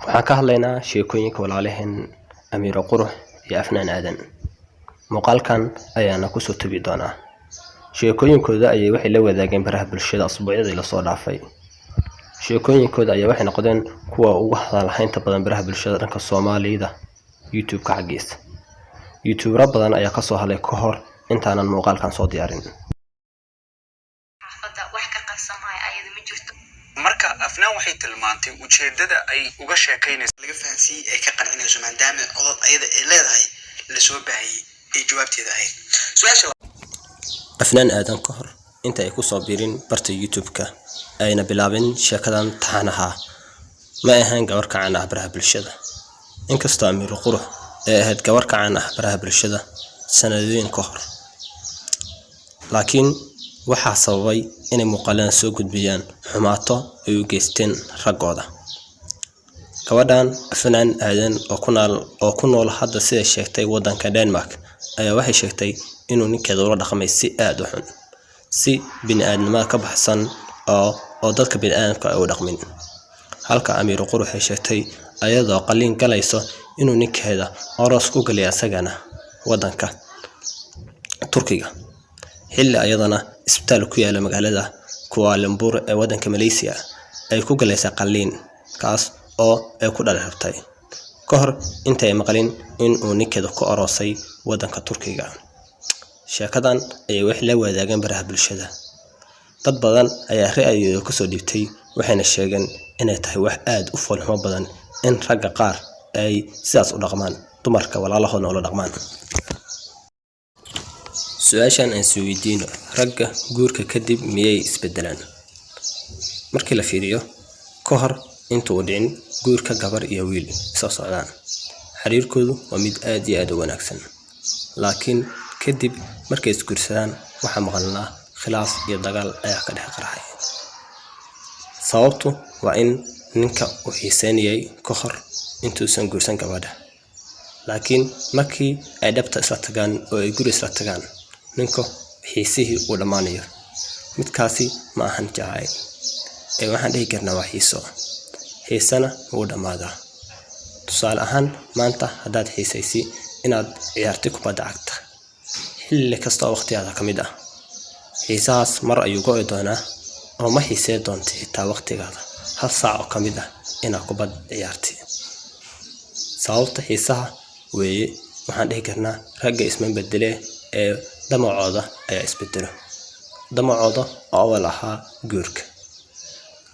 waxaan ka hadlaynaa sheekooyinka walaalaheen Amiiro Qurux iyo Afnaan Aadan. Muuqaalkan ayaana ku soo tabi doonaa sheekooyinkooda ayay waxay la wadaageen baraha bulshada asbuucyadii la soo dhaafay. sheekooyinkooda ayaa waxay noqdeen kuwa ugu hadalhaynta badan baraha bulshada dhanka Soomaalida YouTube-ka xagiisa. YouTuber badan ayaa ka soo hadlay ka hor intaanan muuqaalkan soo diyaarin. marka Afnaan waxay tilmaantay ujeedada ay uga sheekaynayso laga fahansiiyay ay ka qancinayso maadaama codad ayada ay leedahay la soo baahiyay ee jawaabteeda ahayd su'aasha Afnaan Aadan ka hor inta ay ku soo biirin barta YouTube-ka ayna bilaabin sheekadan taxanaha ma ahaan gabar ka caan ah baraha bulshada. inkastoo Amiiro Qurux ay ahayd gabar ka caan ah baraha bulshada sanadooyin ka hor, laakiin waxaa sababay inay muuqaalaan soo gudbiyaan xumaato ay u geysteen raggooda. gabadhan Afnaan Aadan oo ku nool hadda sida sheegtay wadanka Denmark ayaa waxay sheegtay inuu ninkeeda ula dhaqmay si aad u xun, si bini'aadnimada ka baxsan oo dadka bini'aadamka ay u dhaqmin. halka Amiiro Qurux ay sheegtay ayadoo qalin galayso inuu ninkeeda aroos ku galay asagana wadanka Turkiga, xilli ayadana isbitaal ku yaala magaalada Kuala Lumpur ee wadanka Malaysia ay ku galaysa qalin kaas oo ay ku dhalatay ka hor intay maqalin in uu ninkeeda ku aroosay wadanka Turkiga. sheekadan ayay wax la wadaageen baraha bulshada. dad badan ayaa ra'yigooda ku soo dhiibtay waxayna sheegeen inay tahay wax aad u foolxumo badan in ragga qaar ay sidaas u dhaqmaan dumarka walaalahooda oo dhaqmaan. su'aashan aan soo weydiino, ragga guurka kadib miyay isbedelaan? markii la fiiriyo ka hor intuu dhicin guurka gabar iyo wiil soo socdaan, xiriirkoodu waa mid aad iyo aad u wanaagsan, laakiin kadib markay isguursadaan waxa maqalnaa khilaaf iyo dagaal ayaa ka dhex qarxay. sababtu waa in ninka uu xiiseynayay ka hor intuusan guursan gabadha, laakiin markii ay dhabta isla tagaan oo ay guri isla tagaan ninka xiisihii uu dhamaanayo. midkaasi ma ahan jacayl ee waxaan dhihi karnaa waa xiisana wuu dhamaadaa. tusaale ahaan maanta haddaad xiisaysi inaad ciyaartay kubadda cagta xilli kasta oo waqtigaada ka mid ah, xiisahaas mar ayuu go'i doonaa oo ma xiisee doonta xitaa waqtigaada hal saac oo ka mid ah inaad kubad ciyaartay. sababta xiisaha weeye waxaan dhihi karnaa ragga isma bedele ee damacooda ayaa isbedelo. damacooda oo awal ahaa guurka,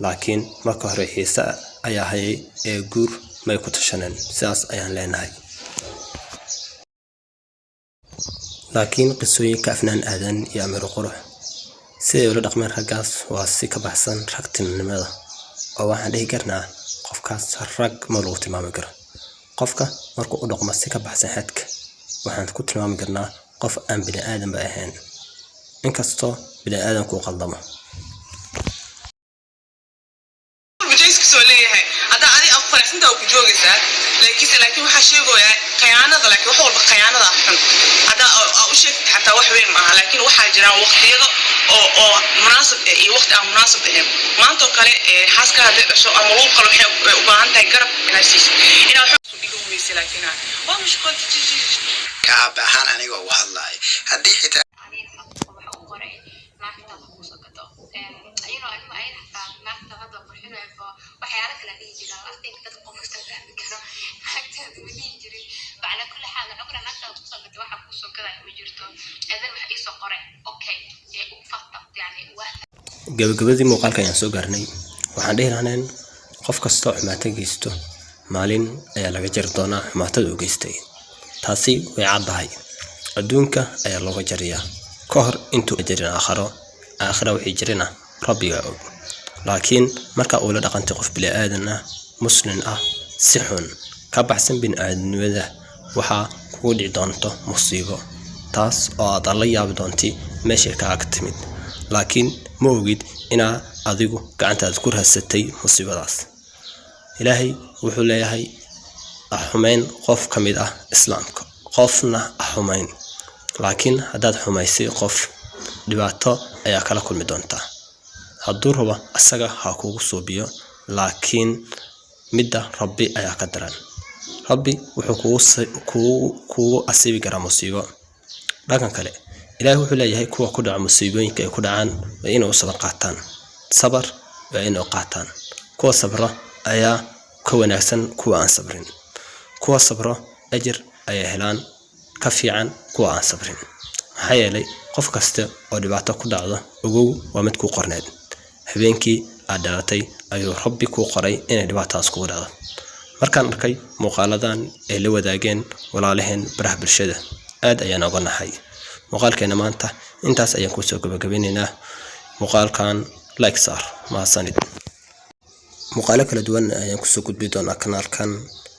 laakiin marka hore xiisa ayaa hayay ee guur may ku tashaneen. sidaas ayaan leenahay. laakiin qisooyinka Afnaan Aadan iyo Amiiro Qurux siday ula dhaqmeen raggaas waa si ka baxsan ragtinimada, oo waxaan dhihi karnaa qofkaas rag ma lagu tilmaami karo. qofka markuu u dhaqmo si ka baxsan xadka waxaan ku tilmaami karnaa qof aan bini'aadanba ahayn, inkastoo bini'aadanku qaldamo. laakiin waxa sheegaya khiyaanada, laakiin wax walba khiyaanada xun hada u sheegtay xataa wax weyn ma aha. laakiin waxa jira waqtiyada oo munaasab iyo waqti aan munaasab ahayn. maanta kale xaaska hadii dhasho ama uu qalo waxay u baahan tahay garab inaad siiso inaad wax u dhigo weysay. laakiin waa mushkil ka baahan aniga oo hadlay hadii xitaa gabagabadii muuqaalka ayaan soo gaarnay. waxaan dhihi lahayn qof kasta oo xumaato geysto maalin ayaa laga jari doonaa xumaatada uu geystay. taasi way caddahay. adduunka ayaa looga jariyaa ka hor intuu jarin aakhiro wixii jirina rabbiga og. laakiin marka uu la dhaqantay qof bini'aadan ah muslim ah si xun ka baxsan bini'aadanimada waxaa kugu dhici doonto musiibo, taas oo aad la yaabi doonti meesha ka ag timid, laakiin ma ogid inaa adigu gacantaada ku raasatay musiibadaas. ilaahay wuxuu leeyahay xumayn qof ka mid ah islaamka, qofna xumayn, laakiin haddaad xumaysay qof dhibaato ayaa kala kulmi doontaa. hadduu rabo asaga ha kugu suubiyo, laakiin midda rabbi ayaa ka daran rabbi wuxuu kugu asiibi karaa musiibo dhanka kale ilaahay wuxuu leeyahay kuwa ku dhaca musiibooyinka ay ku dhacaan waa inay u sabar qaataan sabar waa inay qaataan kuwa sabra ayaa ka wanaagsan kuwa aan sabrin kuwa sabra ajir ayaa helaan ka fiican kuwa aan sabrin maxaa yeelay qof kasta oo dhibaato ku dhacdo ogow waa mid ku qorneed habeenkii aad dhalatay ayuu rabbi ku qoray inay dhibaataas kugu dhacdo markaan arkay muuqaaladan ay la wadaageen walaalaheen baraha bulshada aad ayaan uga naxay muuqaalkeena maanta intaas ayaan ku soo gabagabeynaynaa muuqaalkan like saar mahadsanid muuqaalo kala duwan ayaan ku soo gudbi doonaa kanaalkan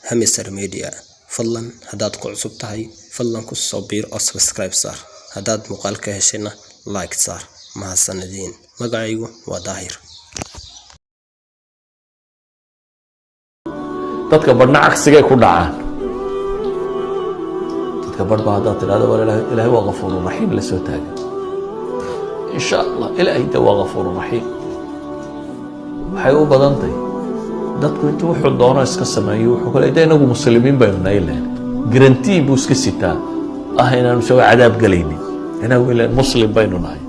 Hamisar Media fadlan haddaad ku cusub tahay fadlan ku soo biir oo subscribe saar haddaad muuqaalka heshayna like saar mahadsanidin magacaygu waa Daahir dadka badhna cagsigay ku dhacaan dadka badh baa haddaad tidhahdo war ilaahay waa ghafuurun raxiim la soo taagan insha allah ilaahay de waa ghafuurun raxiim waxay u badan tahay dadku intuu wuxuu doono iska sameeyo wuxuu kale de inagu muslimiin baynu nahay leen garantii buu iska sitaa ah inaanu soo cadaab galaynin inagu ileen muslim baynu nahay